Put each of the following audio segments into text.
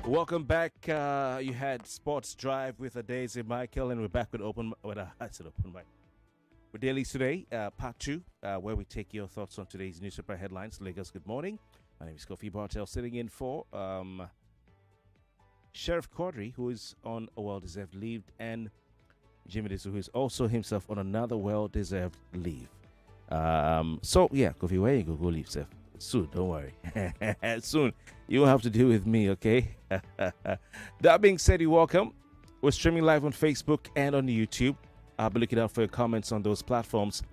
Welcome back. You had Sports Drive with Daisy Michael, and we're back with open mic. With Dailies today, part two, where we take your thoughts on today's newspaper headlines. Lagos, good morning. My name is Kofi Bartels, sitting in for Sheriff Quadri, who is on a well-deserved leave, and Jimmy Disu, who is also himself on another well-deserved leave. Kofi, where you go leave, Seth? Soon, don't worry. Soon, you won't have to deal with me, okay? That being said, you're welcome. We're streaming live on Facebook and on YouTube. I'll be looking out for your comments on those platforms,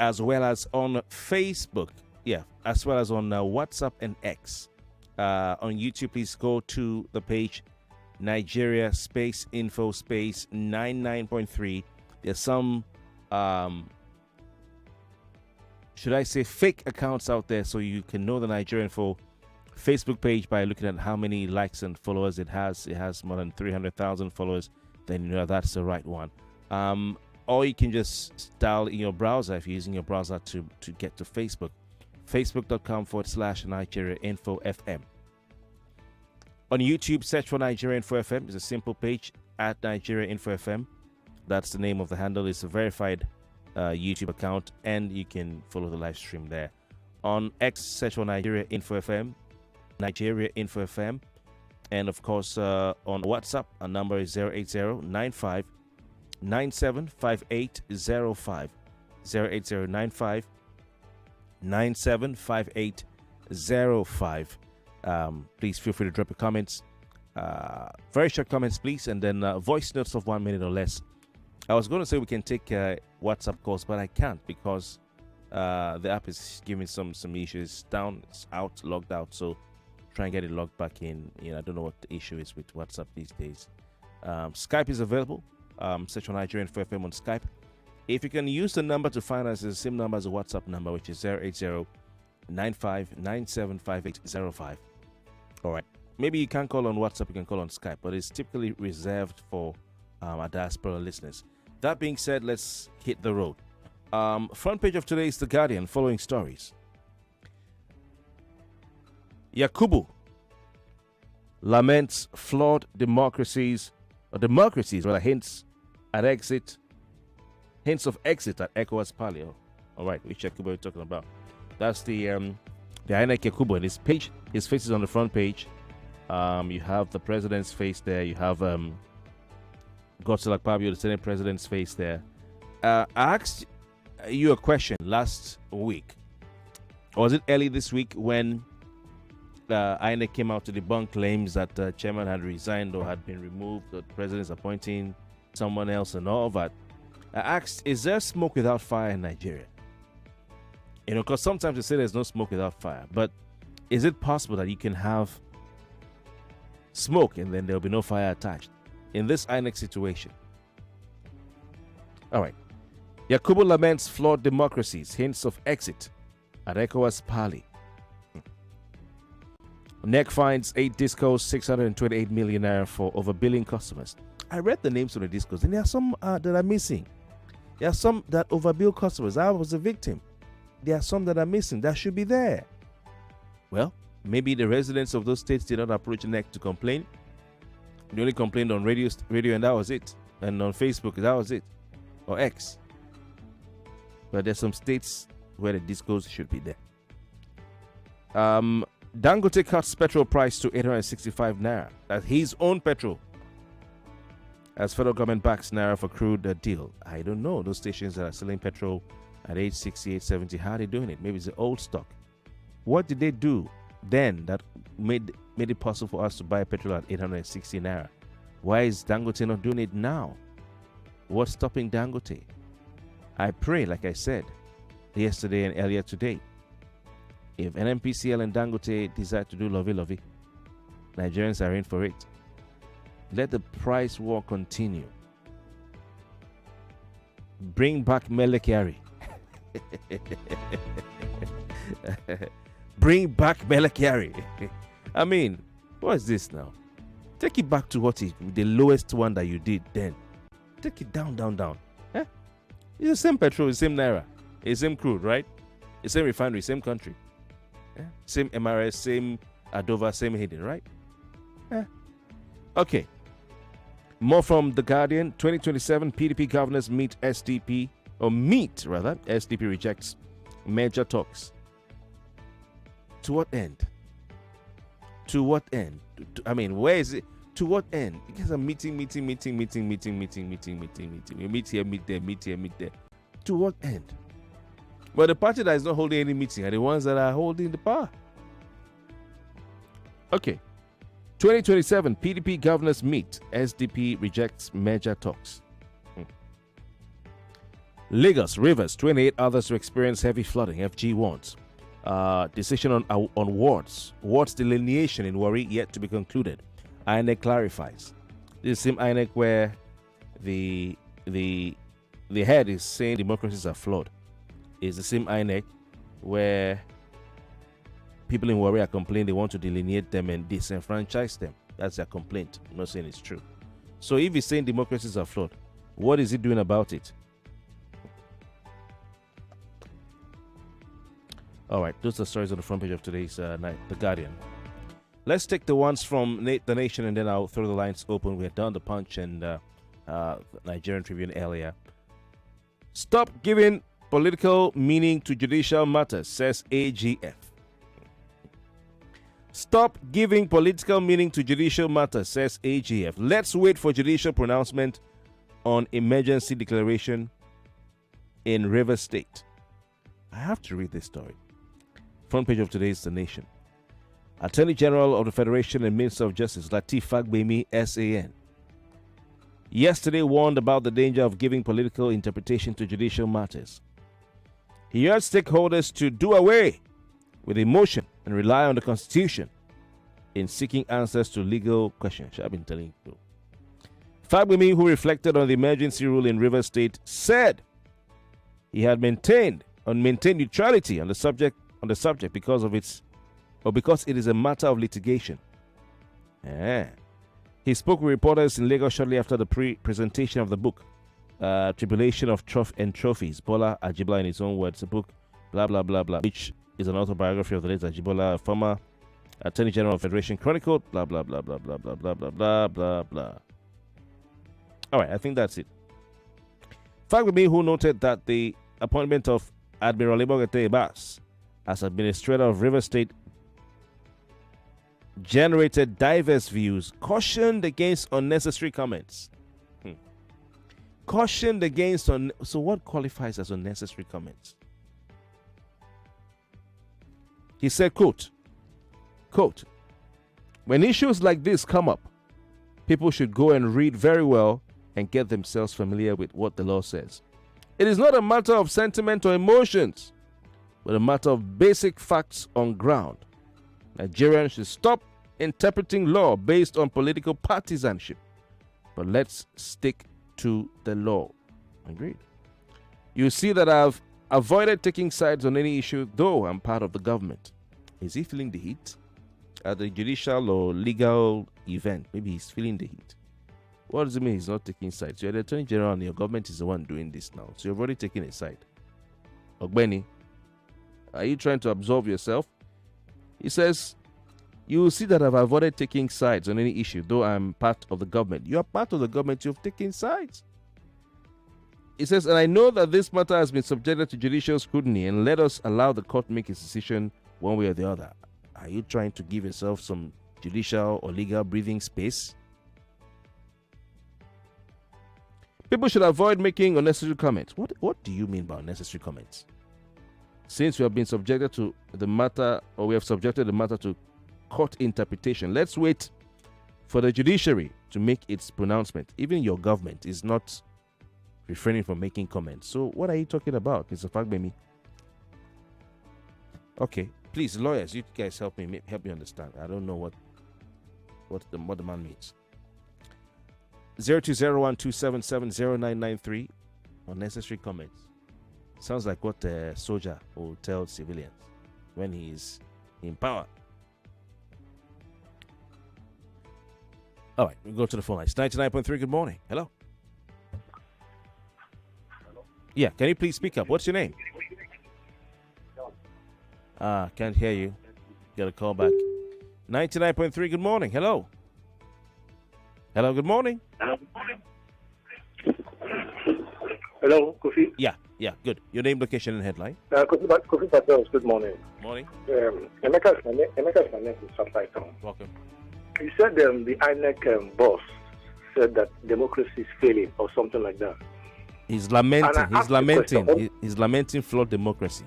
as well as on Facebook. Yeah, as well as on WhatsApp and X. On YouTube, please go to the page Nigeria Space Info Space 99.3. There's some should I say fake accounts out there, so you can know the Nigeria Info Facebook page by looking at how many likes and followers it has. It has more than 300,000 followers. Then you know that's the right one. Or you can just dial in your browser if you're using your browser to get to Facebook. Facebook.com/Nigeria Info FM. On YouTube, search for Nigeria Info FM. It's a simple page at Nigeria Info FM. That's the name of the handle. It's a verified YouTube account, and you can follow the live stream there. On X, search for Nigeria Info FM, Nigeria Info FM, and of course on WhatsApp, our number is 080-95-975805, 080-95-975805. Please feel free to drop your comments, very short comments, please, and then voice notes of 1 minute or less. I was going to say we can take WhatsApp calls, but I can't because the app is giving some issues. Down, it's out, logged out. So try and get it logged back in. I don't know what the issue is with WhatsApp these days. Skype is available. Search for Nigerian for FM on Skype. If you can use the number to find us, it's the same number as the WhatsApp number, which is 080-95-975805. All right. Maybe you can't call on WhatsApp, you can call on Skype, but it's typically reserved for our diaspora listeners. That being said, let's hit the road. Front page of today is The Guardian, following stories. Yakubu laments flawed democracies hints of exit at ECOWAS Palio. All right, which Yakubu are we talking about? That's the INEC Yakubu. His face is on the front page. You have the president's face there. You have Godswill Akpabio, the Senate president's face there. I asked you a question last week, or was it early this week, when INEC came out to debunk claims that the chairman had resigned or had been removed, the president's appointing someone else and all of that. I asked, is there smoke without fire in Nigeria? Because sometimes they say there's no smoke without fire, but is it possible that you can have smoke and then there'll be no fire attached in this INEC situation? All right. Yakubu laments flawed democracies, hints of exit at ECOWAS Pali. NEC finds 8 discos, 628 million naira for overbilling customers. I read the names of the discos, and there are some that are missing. There are some that overbill customers. I was a victim. There are some that are missing that should be there. Well, maybe the residents of those states did not approach NEC to complain. They only complained on radio, and that was it. And on Facebook, that was it. Or X. But there's some states where the discos should be there. Dangote cuts petrol price to 865 naira. That's his own petrol. As federal government backs naira for crude deal. I don't know. Those stations that are selling petrol at 860, 870, how are they doing it? Maybe it's the old stock. What did they do then that made it possible for us to buy petrol at 860 naira? Why is Dangote not doing it now? What's stopping Dangote? I pray, like I said yesterday and earlier today, if NNPCL and Dangote decide to do lovey-lovey, Nigerians are in for it. Let the price war continue. Bring back Melekiari. Bring back Melekiari. I mean, what is this now? Take it back to what is the lowest one that you did then. Take it down. Eh? It's the same petrol, the same naira, the same crude, right? The same refinery, same country. Yeah? Same MRS, same Adova, same Hayden, right? Okay. More from The Guardian. 2027 PDP governors meet SDP, or meet rather. SDP rejects major talks. To what end? To what end? I mean, where is it? To what end? Because I'm meeting. You meet here, meet there, meet here, meet there. To what end? Well, the party that is not holding any meeting are the ones that are holding the power. Okay. 2027 PDP governors meet. SDP rejects major talks. Lagos, Rivers, 28 others to experience heavy flooding. FG warns. Decision on wards. Wards delineation in Warri yet to be concluded. INEC clarifies. This same INEC where the head is saying democracies are flawed is the same INEC where people in Warri are complaining they want to delineate them and disenfranchise them. That's their complaint. I'm not saying it's true. So if he's saying democracies are flawed, what is he doing about it? All right, those are stories on the front page of today's The Guardian. Let's take the ones from The Nation, and then I'll throw the lines open. We're done The Punch and Nigerian Tribune earlier. Stop giving political meaning to judicial matters, says AGF. Stop giving political meaning to judicial matters, says AGF. Let's wait for judicial pronouncement on emergency declaration in Rivers State. I have to read this story. Front page of today's The Nation. Attorney General of the Federation and Minister of Justice Lateef Fagbemi, SAN, yesterday warned about the danger of giving political interpretation to judicial matters. He urged stakeholders to do away with emotion and rely on the Constitution in seeking answers to legal questions. I've been telling you. Fagbemi, who reflected on the emergency rule in Rivers State, said he had maintained neutrality on the subject because it is a matter of litigation. He spoke with reporters in Lagos shortly after the presentation of the book, Tribulation of Trophies. Bola Ajibola, in his own words, the book, blah, blah, blah, blah, which is an autobiography of the late Ajibola, former Attorney General of Federation, chronicled, blah, blah, blah, blah, blah, blah, blah, blah, blah, blah, blah. All right, I think that's it. Fagbemi, who noted that the appointment of Admiral Ebogete Abbas as administrator of River State generated diverse views, cautioned against unnecessary comments. Cautioned against so what qualifies as unnecessary comments? He said, quote, when issues like this come up, people should go and read very well and get themselves familiar with what the law says. It is not a matter of sentiment or emotions, but a matter of basic facts on ground. Nigerians should stop interpreting law based on political partisanship, but let's stick to the law. Agreed. You see that I've avoided taking sides on any issue, though I'm part of the government. Is he feeling the heat? At the judicial or legal event, maybe he's feeling the heat. What does it mean he's not taking sides? You're the Attorney General and your government is the one doing this now. So you've already taken a side. Ogbeni, are you trying to absolve yourself? He says, you will see that I've avoided taking sides on any issue, though I'm part of the government. You are part of the government, you've taken sides. He says, and I know that this matter has been subjected to judicial scrutiny, and let us allow the court to make its decision one way or the other. Are you trying to give yourself some judicial or legal breathing space? People should avoid making unnecessary comments. What do you mean by unnecessary comments? Since we have been subjected to the matter, or we have subjected the matter to court interpretation, let's wait for the judiciary to make its pronouncement. Even your government is not refraining from making comments. So what are you talking about, Mr. Fagbemi? Okay, please, lawyers, you guys help me understand. I don't know what the man means. 020127709993. Unnecessary comments. Sounds like what a soldier will tell civilians when he is in power. All right, we go to the phone lines. 99.3, good morning. Hello. Yeah, can you please speak up? What's your name? Can't hear you. Got a call back. 99.3, good morning. Hello. Hello, good morning. Hello, Kofi. Yeah, good. Your name, location, and headline. Kofi Bartels, good morning. Morning. Emeka is my name is Subtitle. Welcome. You said the INEC boss said that democracy is failing or something like that. He's lamenting. He's lamenting flawed democracy.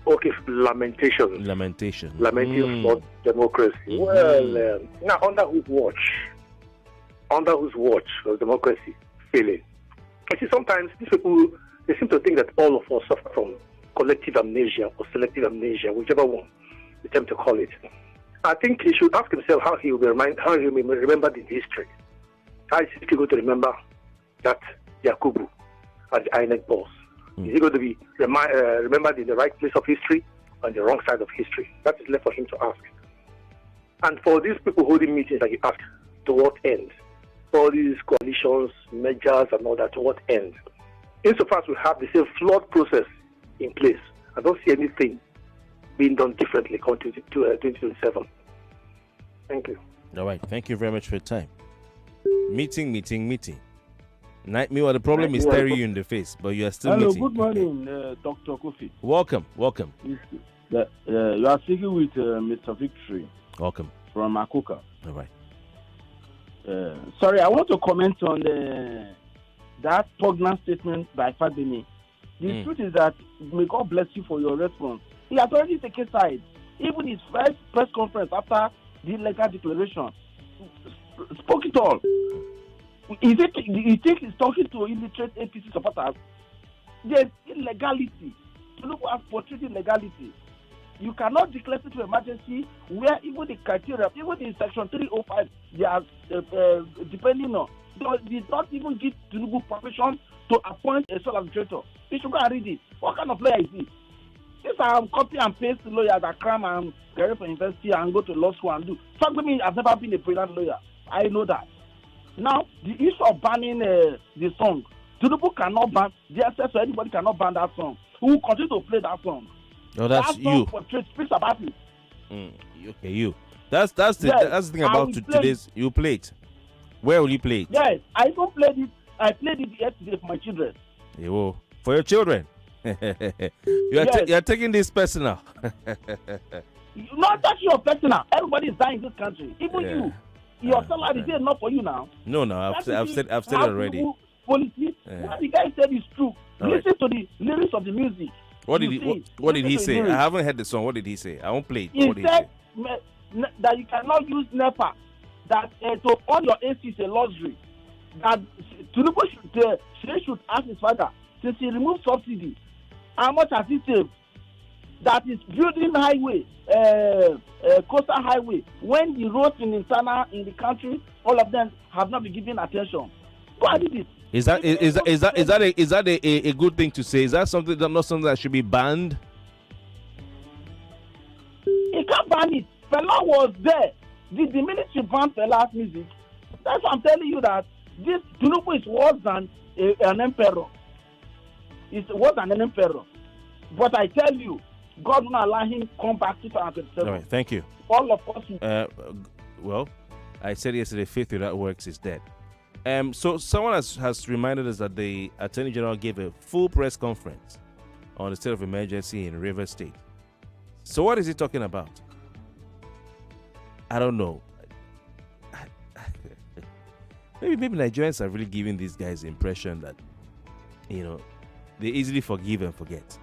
Okay, lamentation. Lamenting flawed democracy. Mm-hmm. Well, now under whose watch? Under whose watch was democracy failing? You see, sometimes these people, they seem to think that all of us suffer from collective amnesia or selective amnesia, whichever one they attempt to call it. I think he should ask himself how he will be remembered in history. How is he going to remember that Yakubu as the INEC boss? Is he going to be remembered in the right place of history or on the wrong side of history? That is left for him to ask. And for these people holding meetings that you ask, to what end? All these coalitions, mergers, and all that, to what end? Insofar as we have the same flawed process in place, I don't see anything being done differently coming to 2027. Thank you. All right. Thank you very much for your time. Meeting. Meanwhile, the problem is staring you in the face, but you are still meeting. Good morning, Dr. Kofi. Welcome. You are speaking with Mr. Victory. Welcome. From Akuka. All right. Sorry, I want to comment on that poignant statement by Fadini. The truth is that, may God bless you for your response. He has already taken side. Even his first press conference after the legal declaration spoke it all. You think he's talking to illiterate APC supporters? There's illegality. To look at portraying illegality. You cannot declare it to emergency where even the criteria, even in Section 305, they are depending on. They did not even give Tinubu permission to appoint a sole administrator. You should go and read it. What kind of lawyer is he? These are copy and paste lawyers that cram and get from university and go to law school and do. Some women have never been a brilliant lawyer. I know that. Now, the issue of banning the song, Tinubu cannot ban, DSS or anybody cannot ban that song. Who will continue to play that song? Oh, that's that you. Speaks about it. Okay, you. That's the thing about today's. You play it. Where will you play it? Yes, I even played it. I played it yesterday for my children. For your children. You are taking this personal. Not that you're personal. Everybody is dying in this country. Even you. Your salary is enough for you now. No, I've said it already. Policy. What the guy said is true. Listen to the lyrics of the music. What did he say? I haven't heard the song. What did he say? I won't play it. He said that you cannot use NEPA. That to on your AC is a luxury. That Tinubu should ask his father, since he removed subsidy, how much has he saved? That is building highway, coastal highway. When the roads in the country, all of them have not been given attention. Go and do it. Is that a good thing to say? Is that not something that should be banned? He can't ban it. Fela was there. The military banned Fela's music. That's why I'm telling you that this Tinubu is worse than an emperor. It's worse than an emperor. But I tell you, God will not allow him come back to 2027. All right, thank you. All of us. Well, I said yesterday, faith without works is dead. So someone has reminded us that the Attorney General gave a full press conference on the state of emergency in Rivers State. So what is he talking about? I don't know. Maybe Nigerians are really giving these guys the impression that, they easily forgive and forget.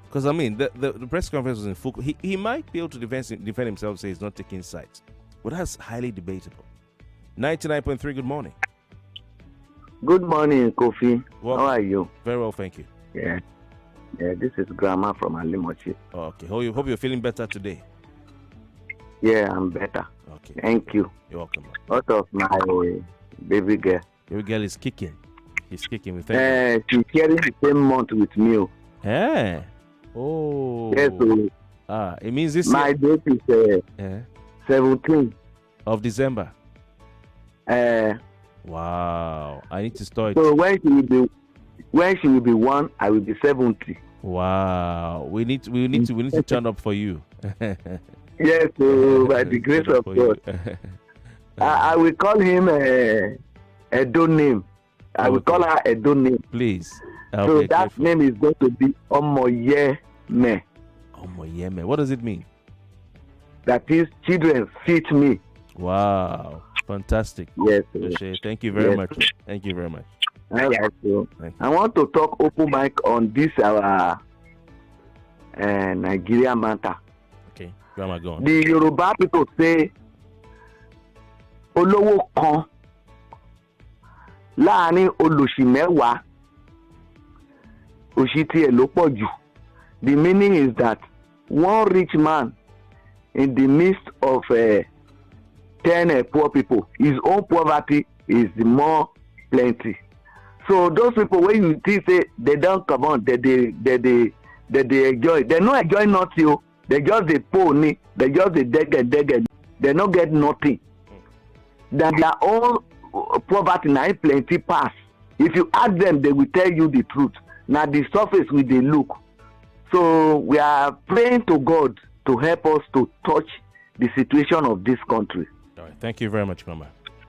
Because, the press conference was in full. He might be able to defend himself, say he's not taking sides. But that's highly debatable. 99.3, good morning. Good morning, Kofi. Welcome. How are you? Very well, thank you. Yeah, this is Grandma from Alimochi. Okay, hope you're feeling better today. Yeah, I'm better. Okay. Thank you. You're welcome. Out of my baby girl. Baby girl is kicking. He's kicking with She's sharing the same month with me. Eh? Oh. Yes, so it means this my date is 17th of December. Wow. I need to start. So when she will be 1, I will be 70. Wow. We need to turn up for you. Yes, so by the grace of God. I will call him a don name. I will call her a don name. Please. So that name is going to be Omoyeme. Omoyeme. What does it mean? That is, children feed me. Wow. Fantastic. Yes. Thank you very much. Thank you very much. I want to talk open mic on this our Nigeria matter. Okay. Grandma, go on. The Yoruba people say, Olówó kan láàrin olòṣì mẹ́wàá, òṣì tiẹ̀ ló pọ̀ jù. The meaning is that one rich man in the midst of 10 poor people, his own poverty is more plenty. So those people, when you think say they don't come on, they enjoy. They not enjoy nothing. They just the poor, they just the deg. They not get nothing. That their own poverty now plenty pass. If you ask them, they will tell you the truth. Now the surface will they look. So we are praying to God to help us to touch the situation of this country. All right. Thank you very much, Mama.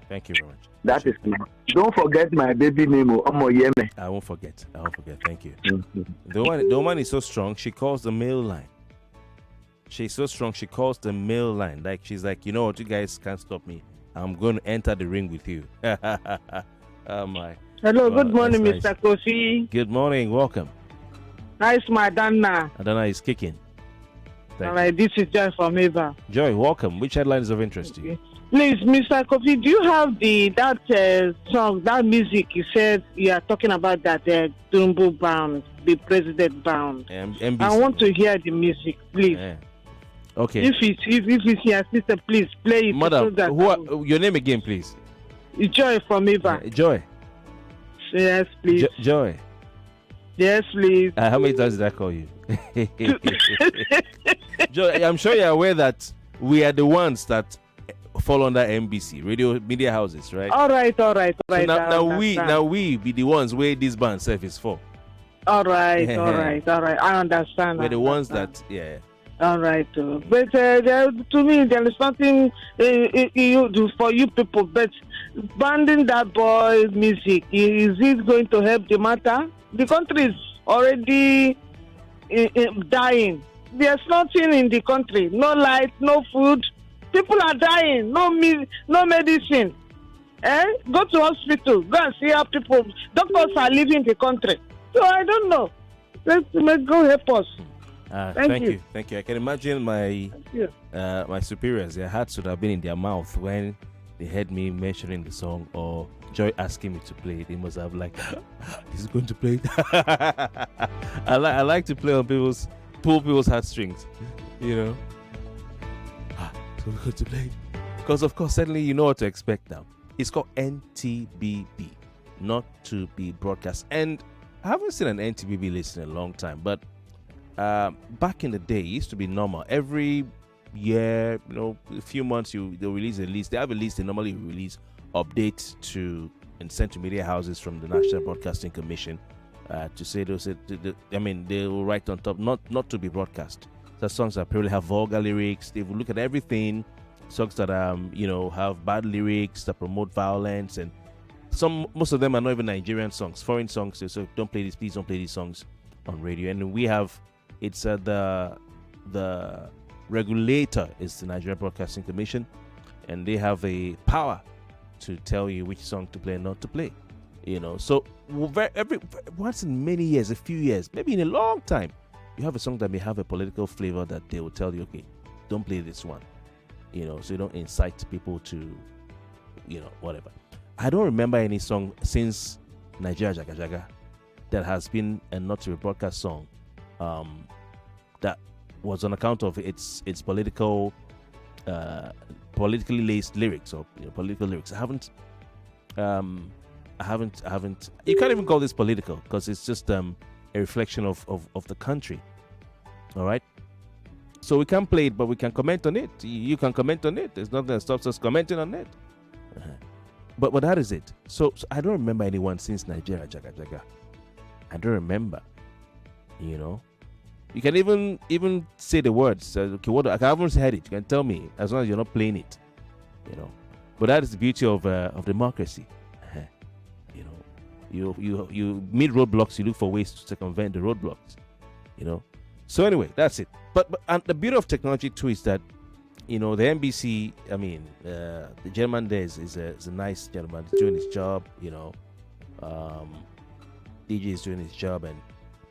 Thank you very much. That is me. Don't forget my baby name, Omoyeme. I won't forget. Thank you. The woman is so strong, she calls the mail line. She's so strong, she calls the mail line. Like, she's like, you know what, you guys can't stop me. I'm going to enter the ring with you. Oh, my. Hello, good morning, nice. Mr. Kofi. Good morning, welcome. Nice, Madonna. Adana is kicking. All right, this is Joy from Eva. Joy, welcome. Which headline is of interest to you? Please, Mr. Kofi, do you have that song, that music you said you are talking about, that Dumbo bound, the president bound? NBC. I want to hear the music, please. Yeah. Okay. If it's your sister, please play it. Madam, your name again, please? Joy from Eva. Joy. Yes, please. Joy. Yes, please. How many times did I call you? Joy, I'm sure you're aware that we are the ones that fall under NBC, radio media houses, right? All right. So now we be the ones where this band self is for. All right. I understand. We're the ones that, yeah. All right. But to me, there is something you do for you people. But banning that boy music, is it going to help the matter? The country is already dying. There's nothing in the country. No light, no food. People are dying. No medicine. Go to hospital. Go and see how people. Doctors are leaving the country. So I don't know. Let's go help us. Thank you. I can imagine my superiors. Their hearts would have been in their mouth when they heard me mentioning the song or Joy asking me to play it. They must have like, he's going to play it. I like to play on pull people's heartstrings, you know. So we're going to play it. Because of course, certainly you know what to expect now. It's called NTBB, not to be broadcast. And I haven't seen an NTBB list in a long time, but back in the day, it used to be normal. Every year, a few months, they'll release a list. They have a list. They normally release updates and send to media houses from the National Broadcasting Commission to say they will write on top not to be broadcast. The songs that probably have vulgar lyrics. They will look at everything. Songs that have bad lyrics that promote violence, and most of them are not even Nigerian songs, foreign songs. So don't play these. Please don't play these songs on radio. And we have the regulator is the Nigerian Broadcasting Commission, and they have a power to tell you which song to play and not to play. So every once in many years, a few years, maybe in a long time, you have a song that may have a political flavor that they will tell you, okay, don't play this one. So you don't incite people to, whatever. I don't remember any song since Nigeria Jaga Jaga that has been a not to be broadcast song that was on account of its politically laced lyrics or political lyrics. I haven't. You can't even call this political because it's just a reflection of the country. All right. So we can't play it, but we can comment on it. You can comment on it. There's nothing that stops us commenting on it. But that is it. So I don't remember anyone since Nigeria Jaga Jaga. I don't remember. You can even say the words. Okay, I haven't heard it. You can tell me as long as you're not playing it. But that is the beauty of democracy. You know, you meet roadblocks, you look for ways to circumvent the roadblocks. You know, so anyway, that's it. But and the beauty of technology too is that, you know, the NBC. I mean, the gentleman there is a nice gentleman. He's doing his job. You know, DJ is doing his job,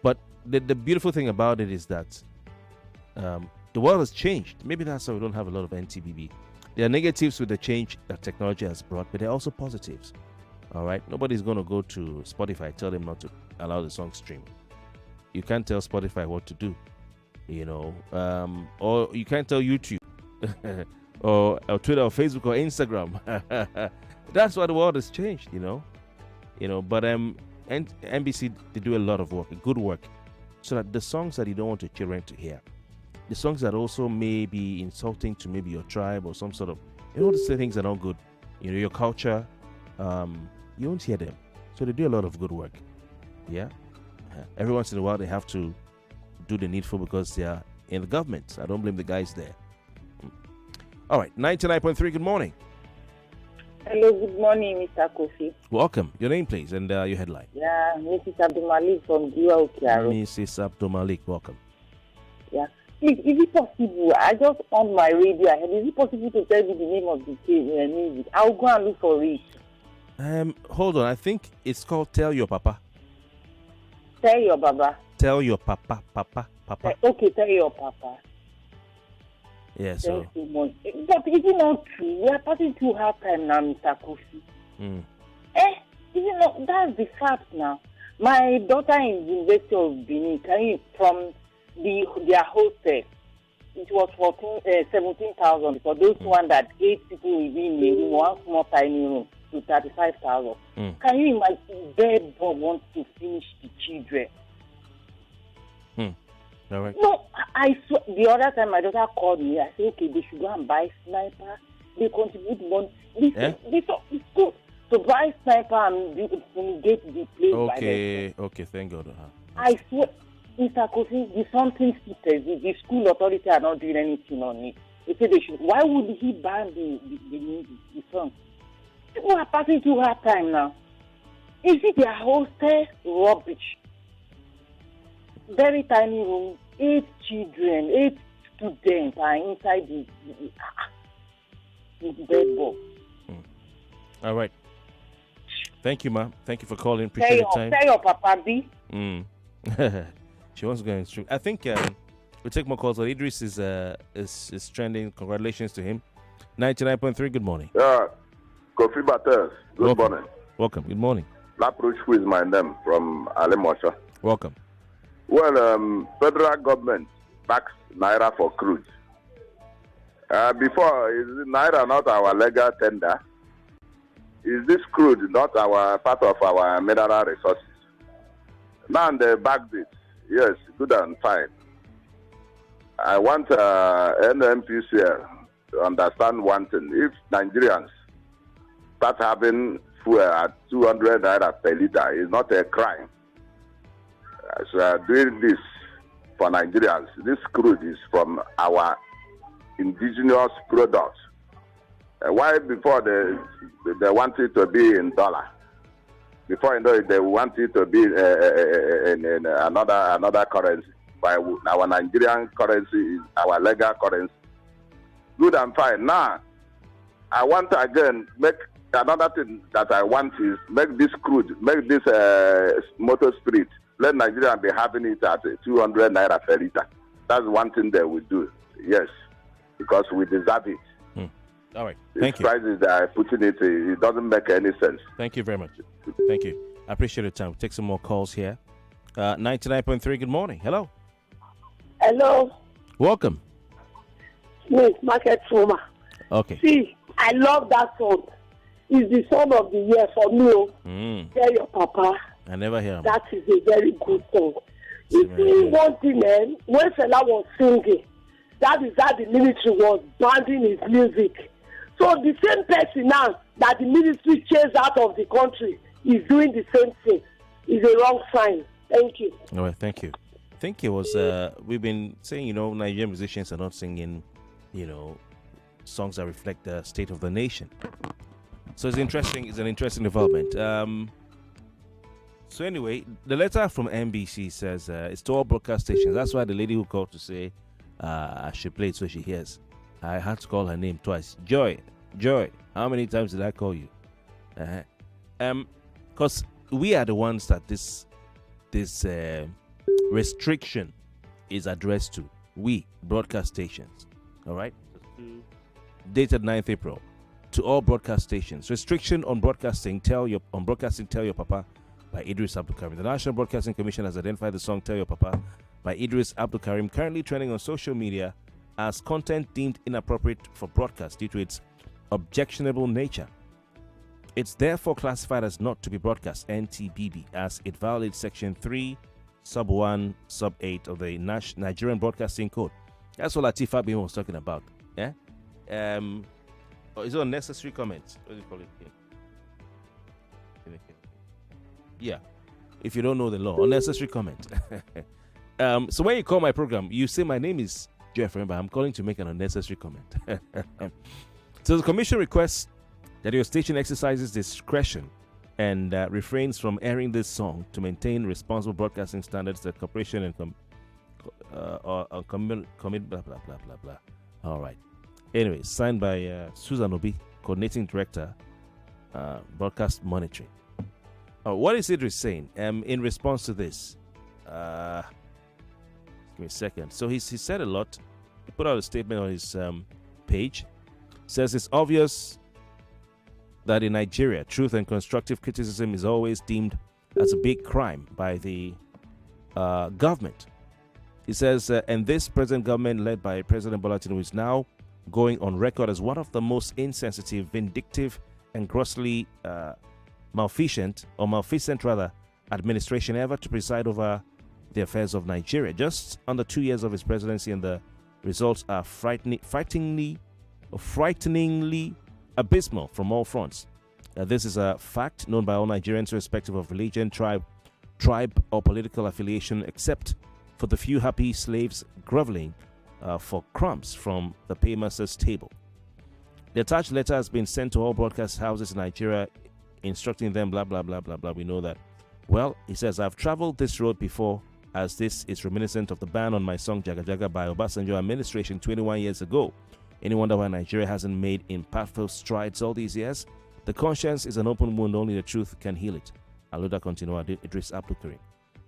but the beautiful thing about it is that the world has changed. Maybe that's why we don't have a lot of NTBB. There are negatives with the change that technology has brought, but there are also positives. All right, nobody's going to go to Spotify tell them not to allow the song stream. You can't tell Spotify what to do, you know, or you can't tell YouTube or Twitter or Facebook or Instagram. That's why the world has changed, you know. But NBC, they do a lot of work, good work, so that the songs that you don't want your children to hear, the songs that also may be insulting to maybe your tribe or some sort of, you know, the things that are not good, you know, your culture, you won't hear them. So they do a lot of good work. Yeah. Every once in a while they have to do the needful because they are in the government. I don't blame the guys there. All right, 99.3, good morning. Hello, good morning, Mr. Kofi. Welcome. Your name, please, and your headline. Yeah, Mrs. Abdulmalik from Giwa Okiaro. Mrs. Abdulmalik, welcome. Yeah. Is it possible? I just on my radio ahead. Is it possible to tell me the name of the music? I'll go and look for it. Hold on. I think it's called Tell Your Papa. Tell your Baba. Tell your papa. Okay, tell your Papa. Yeah, so. Thank you much. But is it not true? We are passing through hard time now, Mr. Kofi. Is it not? That's the fact now. My daughter in the University of Benin, from their hostel, it was 17,000 for those one that 8 people within a room, one small tiny room, to 35,000. Can you imagine? Bed wants to finish the children. All right. No, I saw the other time my daughter called me. I said, okay, they should go and buy sniper. They contribute money. This is good to buy sniper and fumigate the place. Okay, thank God. I swear, Mr. Kofi, the something the school authority are not doing anything on it. They say they should. Why would he ban the song? People are passing through hard time now. Is it their hostel rubbish? Very tiny room, 8 children, 8 students are inside the bedroom. All right. Thank you, ma'am. Thank you for calling. Appreciate your time. Tell your Papa B. She wants to go in stream. I think we'll take more calls. Idris is trending. Congratulations to him. 99.3. Good morning. Yeah, Kofi Bartels. Good morning. Welcome. Good morning. Lapruch, who is my name from Alimosha. Welcome. Well, federal government backs Naira for crude. Before, is Naira not our legal tender? Is this crude not our part of our mineral resources? Now they backed it. Yes, good and fine. I want NMPCL to understand one thing. If Nigerians start having fuel at 200 naira per liter, it's not a crime. So we are doing this for Nigerians. This crude is from our indigenous products. Why before they want it to be in dollar? Before you know it, they want it to be in another currency. By our Nigerian currency is our legal currency. Good and fine. Now, I want to again make another thing that I want is make this crude, make this motor spirit. Let Nigeria be having it at 200 naira per liter. That's one thing they will do. Yes, because we deserve it. All right. Thank you. Prices they are putting it doesn't make any sense. Thank you very much. Thank you. I appreciate your time. We'll take some more calls here. 99.3. Good morning. Hello. Hello. Welcome. Miss Market Fuma. Okay. See, I love that song. It's the song of the year for me. Tell your Papa. I never hear him. That is a very good song. You see, one thing, when Fela was singing, that is how the military was banning his music. So the same person now that the military chased out of the country is doing the same thing. It's a wrong sign. Thank you. All right, thank you. I think it was, we've been saying, Nigerian musicians are not singing, songs that reflect the state of the nation. So it's interesting. It's an interesting development. So anyway, the letter from NBC says it's to all broadcast stations. That's why the lady who called to say I should play it so she hears. I had to call her name twice. Joy. How many times did I call you? Because we are the ones that this restriction is addressed to. We, broadcast stations. All right? Dated 9th April. To all broadcast stations. Restriction on broadcasting, Tell Your Papa by Idris Abdul Karim. The National Broadcasting Commission has identified the song Tell Your Papa by Idris Abdul Karim, currently trending on social media as content deemed inappropriate for broadcast due to its objectionable nature. It's therefore classified as not to be broadcast, NTBB, as it violates Section 3, Sub 1, Sub 8 of the Nigerian Broadcasting Code. That's what Latif Abim was talking about. Yeah? Is it unnecessary comment? What do you call it? Yeah. If you don't know the law, unnecessary comment. So when you call my program, you say my name is Jeff, remember, I'm calling to make an unnecessary comment. So the commission requests that your station exercises discretion and refrains from airing this song to maintain responsible broadcasting standards, the corporation and commit blah blah blah blah blah. All right. Anyway, signed by Susan Obi, coordinating director, broadcast monitoring. What is Idris saying in response to this? Give me a second. So he said a lot. He put out a statement on his page. Says it's obvious that in Nigeria, truth and constructive criticism is always deemed as a big crime by the government. He says, and this present government led by President Bola Tinubu is now going on record as one of the most insensitive, vindictive, and grossly malfeasant administration ever to preside over the affairs of Nigeria. Just under 2 years of his presidency, and the results are frighteningly abysmal from all fronts. This is a fact known by all Nigerians, irrespective of religion, tribe, or political affiliation, except for the few happy slaves groveling for crumbs from the paymaster's table. The attached letter has been sent to all broadcast houses in Nigeria, instructing them blah blah blah blah blah. We know that. Well, he says, I've traveled this road before, as this is reminiscent of the ban on my song Jaga Jaga by Obasanjo administration 21 years ago. Any wonder why Nigeria hasn't made impactful strides all these years? The conscience is an open wound, only the truth can heal it. Aluda continua, Idris Abdul Karim.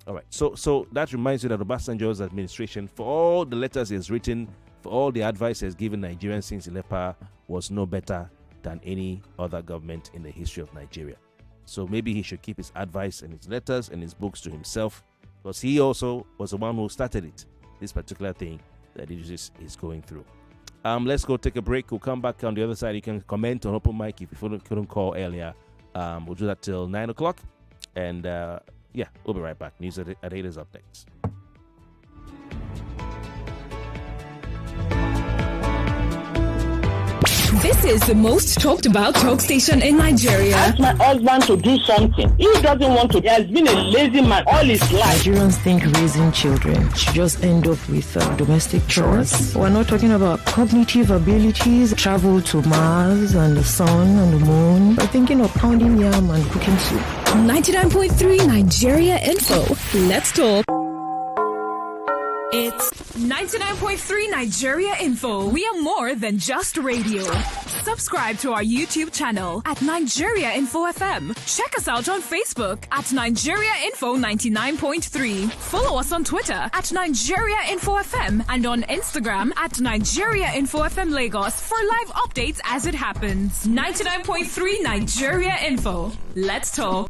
All right, so that reminds you that Obasanjo's administration, for all the letters he has written, for all the advice he has given Nigerians since he left power, was no better than any other government in the history of Nigeria. So maybe he should keep his advice and his letters and his books to himself, because he also was the one who started it, this particular thing that Idris is going through. Let's go take a break. We'll come back on the other side. You can comment on open mic if you couldn't call earlier. We'll do that till 9 o'clock. And we'll be right back. News at 8 is up next. This is the most talked about talk station in Nigeria. Ask my husband to do something. He doesn't want to. He has been a lazy man all his life. Nigerians think raising children should just end up with domestic chores. We're not talking about cognitive abilities, travel to Mars and the sun and the moon. We're thinking of pounding yam and cooking soup. 99.3 Nigeria Info. Let's talk. It's 99.3 Nigeria Info. We are more than just radio. Subscribe to our YouTube channel at Nigeria Info FM. Check us out on Facebook at Nigeria Info 99.3. Follow us on Twitter at Nigeria Info FM and on Instagram at Nigeria Info FM Lagos for live updates as it happens. 99.3 Nigeria Info. Let's talk.